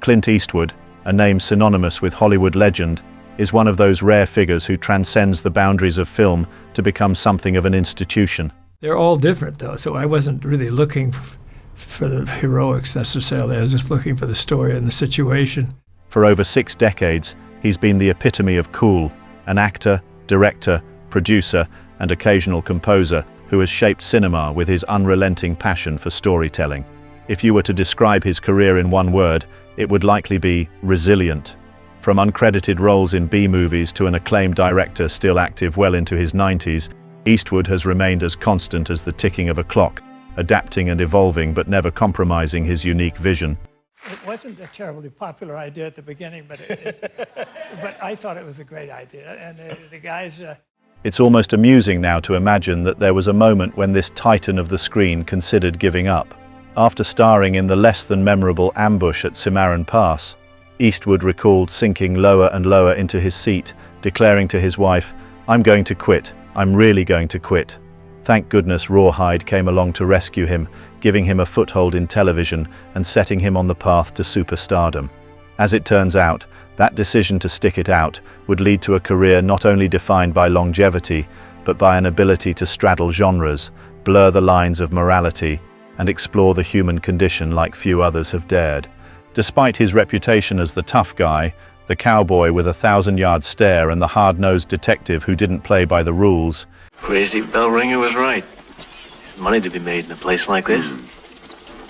Clint Eastwood, a name synonymous with Hollywood legend, is one of those rare figures who transcends the boundaries of film to become something of an institution. They're all different, though, so I wasn't really looking for the heroics necessarily. I was just looking for the story and the situation. For over 6 decades, he's been the epitome of cool, an actor, director, producer, and occasional composer who has shaped cinema with his unrelenting passion for storytelling. If you were to describe his career in one word, it would likely be resilient. From uncredited roles in B-movies to an acclaimed director still active well into his 90s, Eastwood has remained as constant as the ticking of a clock, adapting and evolving but never compromising his unique vision. It wasn't a terribly popular idea at the beginning, but I thought it was a great idea. And the guys... It's almost amusing now to imagine that there was a moment when this titan of the screen considered giving up. After starring in the less than memorable ambush at Cimarron Pass, Eastwood recalled sinking lower and lower into his seat, declaring to his wife, "I'm going to quit. I'm really going to quit." Thank goodness Rawhide came along to rescue him, giving him a foothold in television and setting him on the path to superstardom. As it turns out, that decision to stick it out would lead to a career not only defined by longevity, but by an ability to straddle genres, blur the lines of morality, and explore the human condition like few others have dared. Despite his reputation as the tough guy, the cowboy with a 1,000-yard stare and the hard-nosed detective who didn't play by the rules, Crazy bell ringer was right. There's money to be made in a place like this.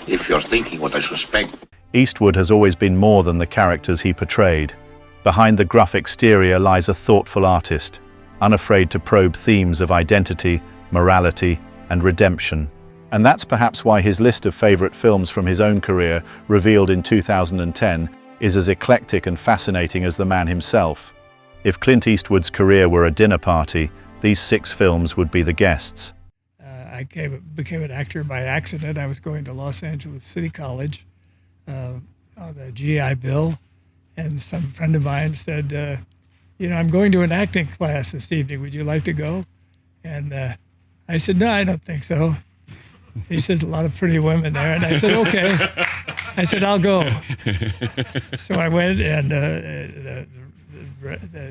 If you're thinking what I suspect. Eastwood has always been more than the characters he portrayed. Behind the gruff exterior lies a thoughtful artist, unafraid to probe themes of identity, morality, and redemption. And that's perhaps why his list of favorite films from his own career, revealed in 2010, is as eclectic and fascinating as the man himself. If Clint Eastwood's career were a dinner party, these 6 films would be the guests. I became an actor by accident. I was going to Los Angeles City College on the GI Bill, and some friend of mine said, I'm going to an acting class this evening. Would you like to go? And I said, no, I don't think so. He says, a lot of pretty women there. And I said, okay. I said, I'll go. So I went, and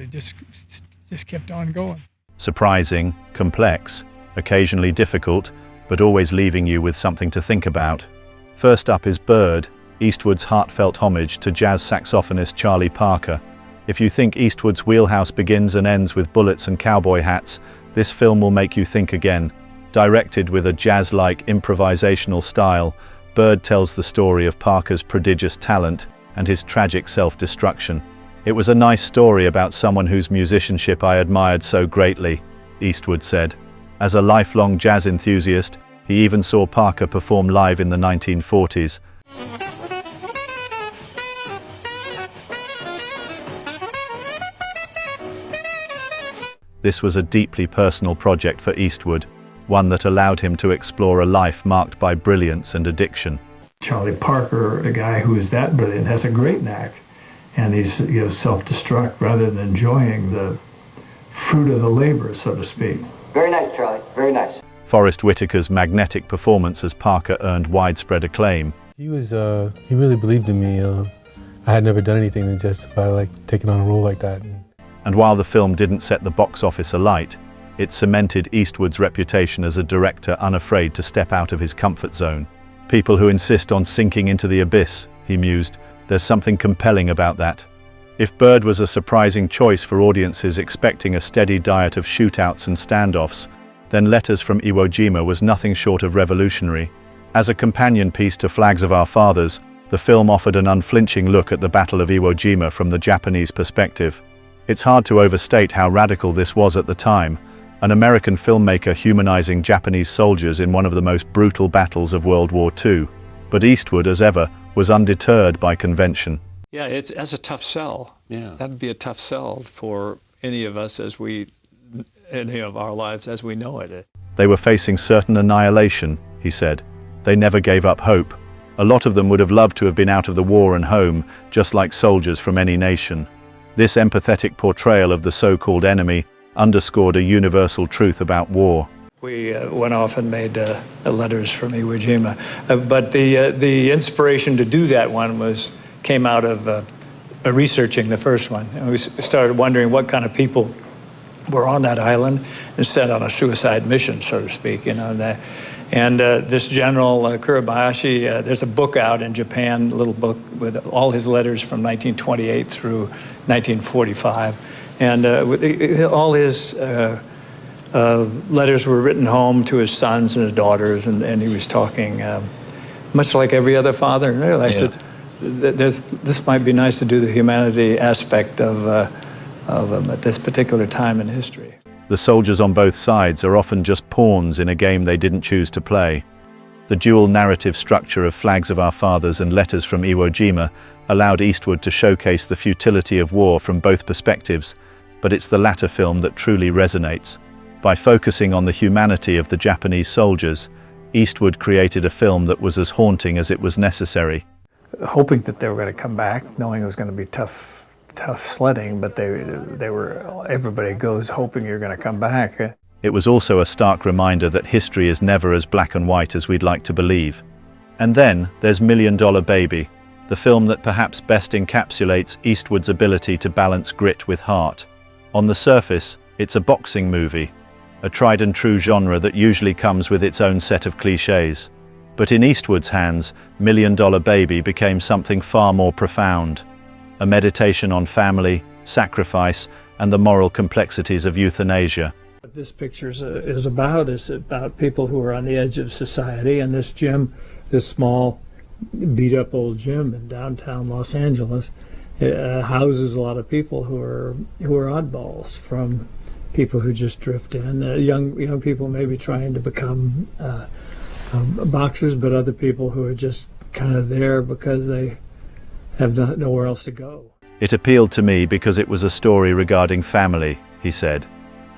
just kept on going. Surprising, complex, occasionally difficult, but always leaving you with something to think about. First up is Bird, Eastwood's heartfelt homage to jazz saxophonist Charlie Parker. If you think Eastwood's wheelhouse begins and ends with bullets and cowboy hats, this film will make you think again. Directed with a jazz-like improvisational style, Bird tells the story of Parker's prodigious talent and his tragic self-destruction. "It was a nice story about someone whose musicianship I admired so greatly," Eastwood said. As a lifelong jazz enthusiast, he even saw Parker perform live in the 1940s. This was a deeply personal project for Eastwood, one that allowed him to explore a life marked by brilliance and addiction. Charlie Parker, a guy who is that brilliant, has a great knack, and he's self-destruct rather than enjoying the fruit of the labor, so to speak. Very nice, Charlie. Very nice. Forrest Whitaker's magnetic performance as Parker earned widespread acclaim. He really believed in me. I had never done anything to justify taking on a role like that. And while the film didn't set the box office alight, it cemented Eastwood's reputation as a director unafraid to step out of his comfort zone. "People who insist on sinking into the abyss," he mused, "there's something compelling about that." If Bird was a surprising choice for audiences expecting a steady diet of shootouts and standoffs, then Letters from Iwo Jima was nothing short of revolutionary. As a companion piece to Flags of Our Fathers, the film offered an unflinching look at the Battle of Iwo Jima from the Japanese perspective. It's hard to overstate how radical this was at the time, an American filmmaker humanizing Japanese soldiers in one of the most brutal battles of World War II. But Eastwood, as ever, was undeterred by convention. Yeah, that's a tough sell. Yeah. That'd be a tough sell for any of us any of our lives as we know it. They were facing certain annihilation, he said. They never gave up hope. A lot of them would have loved to have been out of the war and home, just like soldiers from any nation. This empathetic portrayal of the so-called enemy underscored a universal truth about war. We went off and made Letters from Iwo Jima. But the inspiration to do that one was came out of researching the first one. And we started wondering what kind of people were on that island and sent on a suicide mission, so to speak. This General Kuribayashi, there's a book out in Japan, a little book with all his letters from 1928 through 1945. And all his letters were written home to his sons and his daughters, and he was talking much like every other father. And I said, this might be nice to do the humanity aspect of him at this particular time in history. The soldiers on both sides are often just pawns in a game they didn't choose to play. The dual narrative structure of Flags of Our Fathers and Letters from Iwo Jima allowed Eastwood to showcase the futility of war from both perspectives, but it's the latter film that truly resonates. By focusing on the humanity of the Japanese soldiers, Eastwood created a film that was as haunting as it was necessary. Hoping that they were going to come back, knowing it was going to be tough sledding, but they were, everybody goes hoping you're going to come back. It was also a stark reminder that history is never as black and white as we'd like to believe. And then there's $1 Million Baby, the film that perhaps best encapsulates Eastwood's ability to balance grit with heart. On the surface, it's a boxing movie, a tried and true genre that usually comes with its own set of cliches. But in Eastwood's hands, $1 Million Baby became something far more profound. A meditation on family, sacrifice, and the moral complexities of euthanasia. What this picture is about people who are on the edge of society, and this gym, this small, beat-up old gym in downtown Los Angeles, houses a lot of people who are oddballs, from people who just drift in, young people maybe trying to become boxers, but other people who are just kind of there because they have nowhere else to go. It appealed to me because it was a story regarding family, he said.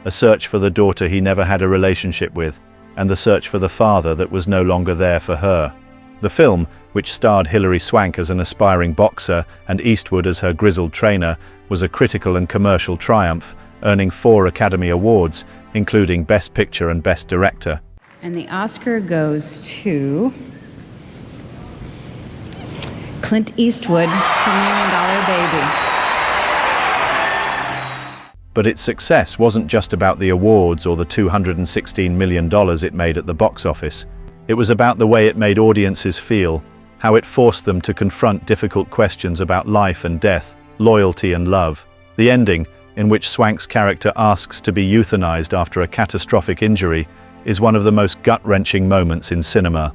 A search for the daughter he never had a relationship with, and the search for the father that was no longer there for her. The film, which starred Hilary Swank as an aspiring boxer and Eastwood as her grizzled trainer, was a critical and commercial triumph, earning 4 Academy Awards, including Best Picture and Best Director. And the Oscar goes to Clint Eastwood for $1 Million Baby. But its success wasn't just about the awards or the $216 million it made at the box office. It was about the way it made audiences feel, how it forced them to confront difficult questions about life and death, loyalty and love. The ending, in which Swank's character asks to be euthanized after a catastrophic injury, is one of the most gut-wrenching moments in cinema.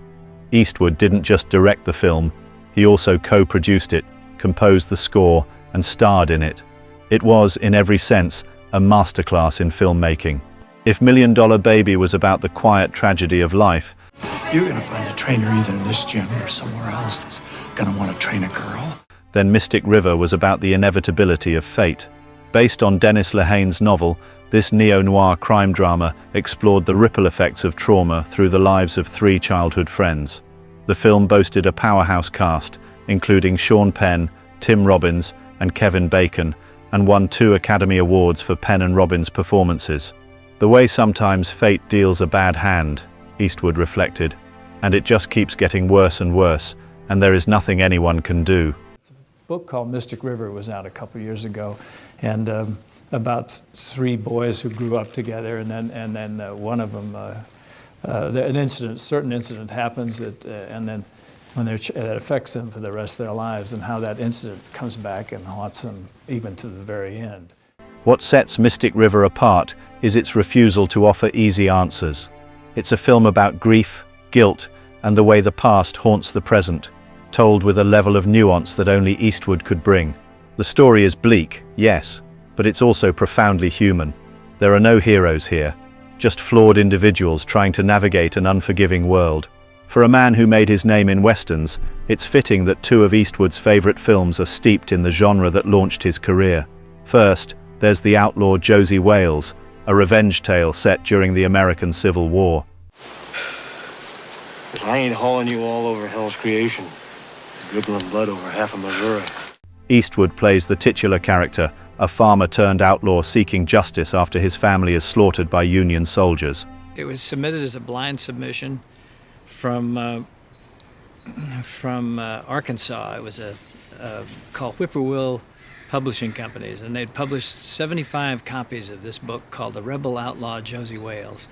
Eastwood didn't just direct the film, he also co-produced it, composed the score, and starred in it. It was, in every sense, a masterclass in filmmaking. If $1 Million Baby was about the quiet tragedy of life, you're gonna find a trainer either in this gym or somewhere else that's gonna want to train a girl. Then Mystic River was about the inevitability of fate. Based on Dennis Lehane's novel, this neo-noir crime drama explored the ripple effects of trauma through the lives of 3 childhood friends. The film boasted a powerhouse cast, including Sean Penn, Tim Robbins, and Kevin Bacon, and won 2 Academy Awards for Penn and Robbins' performances. The way sometimes fate deals a bad hand, Eastwood reflected, and it just keeps getting worse and worse, and there is nothing anyone can do. A book called Mystic River was out a couple years ago, and about 3 boys who grew up together, and then one of them, certain incident happens and then when that affects them for the rest of their lives, and how that incident comes back and haunts them even to the very end. What sets Mystic River apart is its refusal to offer easy answers. It's a film about grief, guilt, and the way the past haunts the present, told with a level of nuance that only Eastwood could bring. The story is bleak, yes, but it's also profoundly human. There are no heroes here, just flawed individuals trying to navigate an unforgiving world. For a man who made his name in westerns, it's fitting that 2 of Eastwood's favorite films are steeped in the genre that launched his career. First, there's the outlaw Josie Wales, a revenge tale set during the American Civil War. I ain't hauling you all over hell's creation, dribbling blood over half of Missouri. Eastwood plays the titular character, a farmer-turned-outlaw seeking justice after his family is slaughtered by Union soldiers. It was submitted as a blind submission from Arkansas. It was a called Whippoorwill Publishing Companies, and they'd published 75 copies of this book called The Rebel Outlaw Josie Wales.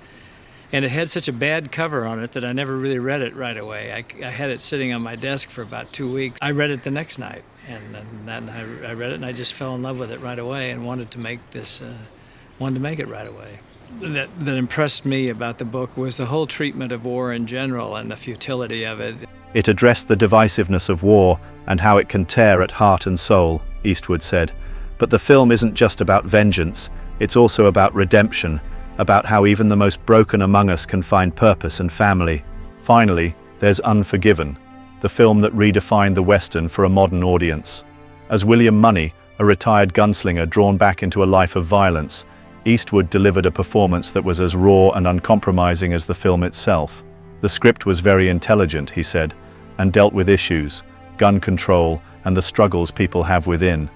And it had such a bad cover on it that I never really read it right away. I had it sitting on my desk for about 2 weeks. I read it the next night, and then I read it, and I just fell in love with it right away and wanted to make it right away. That impressed me about the book was the whole treatment of war in general and the futility of it. It addressed the divisiveness of war and how it can tear at heart and soul, Eastwood said. But the film isn't just about vengeance, it's also about redemption, about how even the most broken among us can find purpose and family. Finally, there's Unforgiven, the film that redefined the Western for a modern audience. As William Money, a retired gunslinger drawn back into a life of violence, Eastwood delivered a performance that was as raw and uncompromising as the film itself. The script was very intelligent, he said, and dealt with issues, gun control, and the struggles people have within.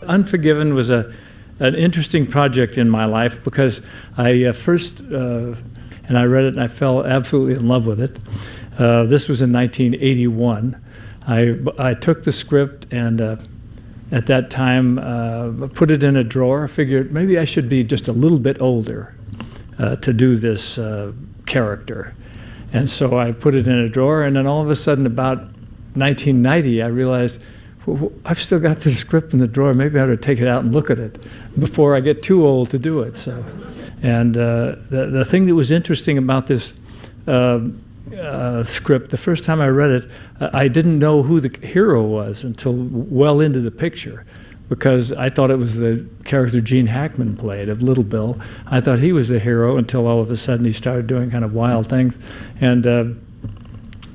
Unforgiven was an interesting project in my life because I first, and I read it and I fell absolutely in love with it. This was in 1981. I took the script and at that time put it in a drawer. I figured maybe I should be just a little bit older to do this character. And so I put it in a drawer, and then all of a sudden about 1990 I realized, well, I've still got this script in the drawer. Maybe I ought to take it out and look at it before I get too old to do it. So, and the thing that was interesting about this script, the first time I read it, I didn't know who the hero was until well into the picture, because I thought it was the character Gene Hackman played of Little Bill. I thought he was the hero until all of a sudden he started doing kind of wild things. And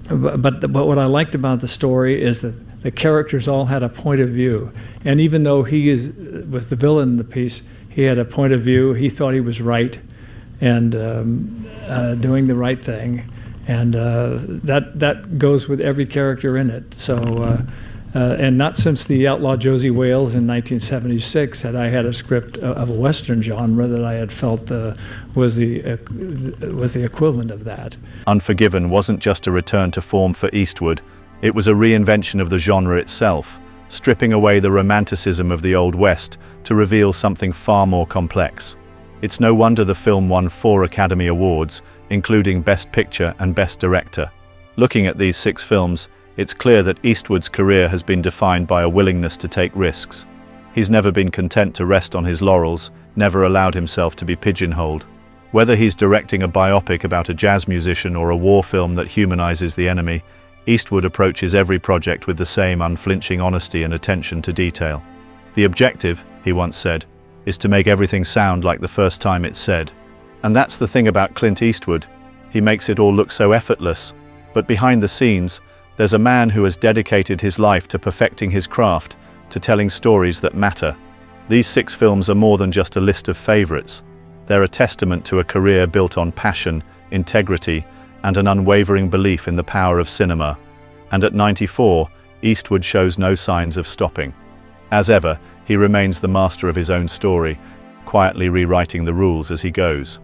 but what I liked about the story is that the characters all had a point of view, and even though he was the villain in the piece, he had a point of view. He thought he was right and doing the right thing, and that goes with every character in it. So, and not since The Outlaw Josie Wales in 1976 had I had a script of a Western genre that I had felt was the equivalent of that. Unforgiven wasn't just a return to form for Eastwood. It was a reinvention of the genre itself, stripping away the romanticism of the Old West to reveal something far more complex. It's no wonder the film won 4 Academy Awards, including Best Picture and Best Director. Looking at these 6 films, it's clear that Eastwood's career has been defined by a willingness to take risks. He's never been content to rest on his laurels, never allowed himself to be pigeonholed. Whether he's directing a biopic about a jazz musician or a war film that humanizes the enemy, Eastwood approaches every project with the same unflinching honesty and attention to detail. The objective, he once said, is to make everything sound like the first time it's said. And that's the thing about Clint Eastwood. He makes it all look so effortless. But behind the scenes, there's a man who has dedicated his life to perfecting his craft, to telling stories that matter. These 6 films are more than just a list of favorites. They're a testament to a career built on passion, integrity, and an unwavering belief in the power of cinema. And at 94, Eastwood shows no signs of stopping. As ever, he remains the master of his own story, quietly rewriting the rules as he goes.